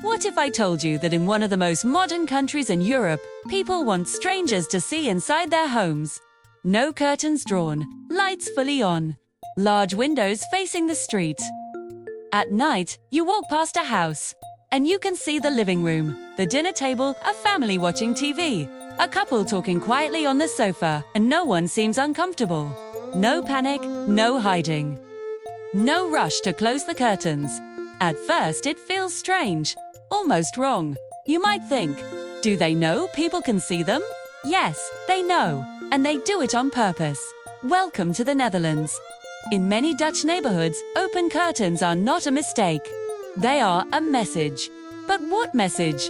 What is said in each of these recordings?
What if I told you that in one of the most modern countries in Europe, people want strangers to see inside their homes? No curtains drawn, lights fully on, large windows facing the street. At night, you walk past a house, and you can see the living room, the dinner table, a family watching TV, a couple talking quietly on the sofa, and no one seems uncomfortable. No panic, no hiding. No rush to close the curtains. At first, it feels strange, almost wrong. You might think, do they know people can see them? Yes, they know, and they do it on purpose. Welcome to the Netherlands. In many Dutch neighborhoods, open curtains are not a mistake. They are a message. But what message?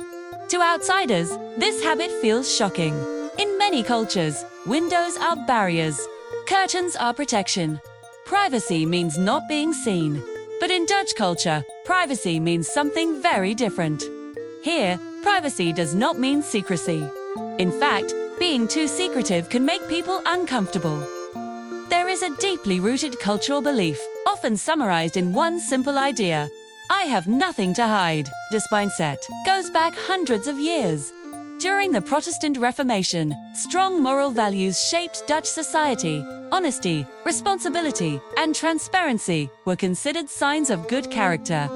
To outsiders, this habit feels shocking. In many cultures, windows are barriers. Curtains are protection. Privacy means not being seen. But in Dutch culture, privacy means something very different. Here, privacy does not mean secrecy. In fact, being too secretive can make people uncomfortable. There is a deeply rooted cultural belief, often summarized in one simple idea. I have nothing to hide. This mindset goes back hundreds of years. During the Protestant Reformation, strong moral values shaped Dutch society. Honesty, responsibility, and transparency were considered signs of good character.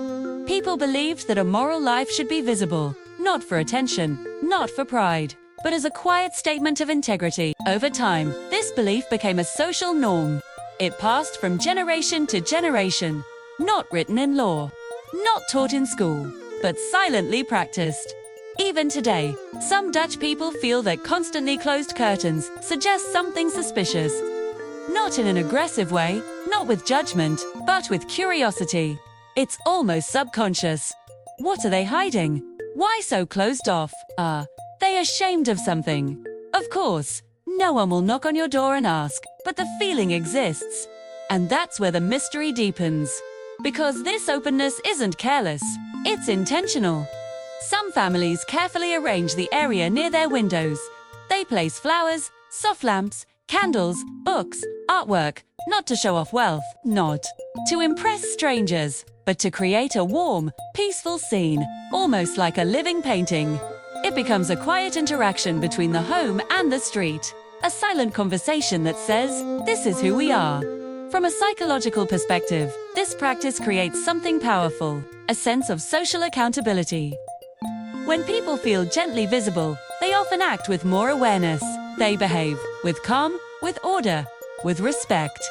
People believed that a moral life should be visible, not for attention, not for pride, but as a quiet statement of integrity. Over time, this belief became a social norm. It passed from generation to generation, not written in law, not taught in school, but silently practiced. Even today, some Dutch people feel that constantly closed curtains suggest something suspicious. Not in an aggressive way, not with judgment, but with curiosity. It's almost subconscious. What are they hiding? Why so closed off? Are they ashamed of something? Of course, no one will knock on your door and ask, but the feeling exists. And that's where the mystery deepens. Because this openness isn't careless, it's intentional. Some families carefully arrange the area near their windows. They place flowers, soft lamps, candles, books, artwork, not to show off wealth, not to impress strangers, but to create a warm, peaceful scene, almost like a living painting. It becomes a quiet interaction between the home and the street, a silent conversation that says, this is who we are. From a psychological perspective, this practice creates something powerful, a sense of social accountability. When people feel gently visible, they often act with more awareness. They behave with calm, with order, with respect.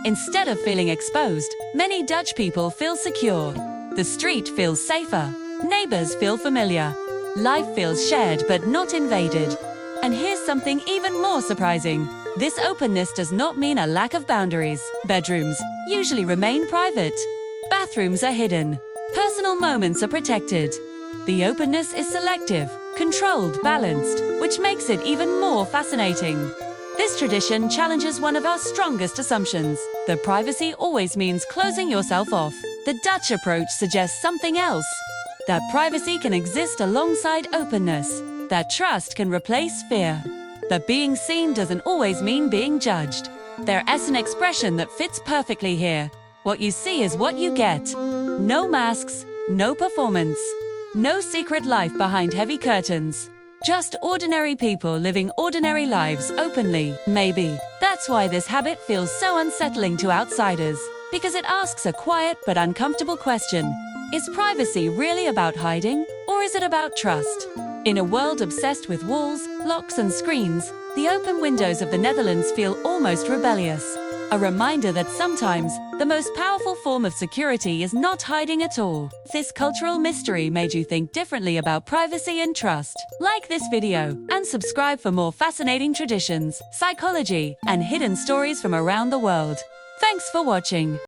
Instead of feeling exposed, many Dutch people feel secure. The street feels safer. Neighbors feel familiar. Life feels shared but not invaded. And here's something even more surprising. This openness does not mean a lack of boundaries. Bedrooms usually remain private. Bathrooms are hidden. Personal moments are protected. The openness is selective, controlled, balanced, which makes it even more fascinating. This tradition challenges one of our strongest assumptions, that privacy always means closing yourself off. The Dutch approach suggests something else, that privacy can exist alongside openness, that trust can replace fear, that being seen doesn't always mean being judged. There is an expression that fits perfectly here. What you see is what you get. No masks, no performance. No secret life behind heavy curtains. Just ordinary people living ordinary lives openly. Maybe that's why this habit feels so unsettling to outsiders. Because it asks a quiet but uncomfortable question. Is privacy really about hiding, or is it about trust? In a world obsessed with walls, locks and screens, the open windows of the Netherlands feel almost rebellious. A reminder that sometimes, the most powerful form of security is not hiding at all. This cultural mystery made you think differently about privacy and trust. Like this video, and subscribe for more fascinating traditions, psychology, and hidden stories from around the world. Thanks for watching.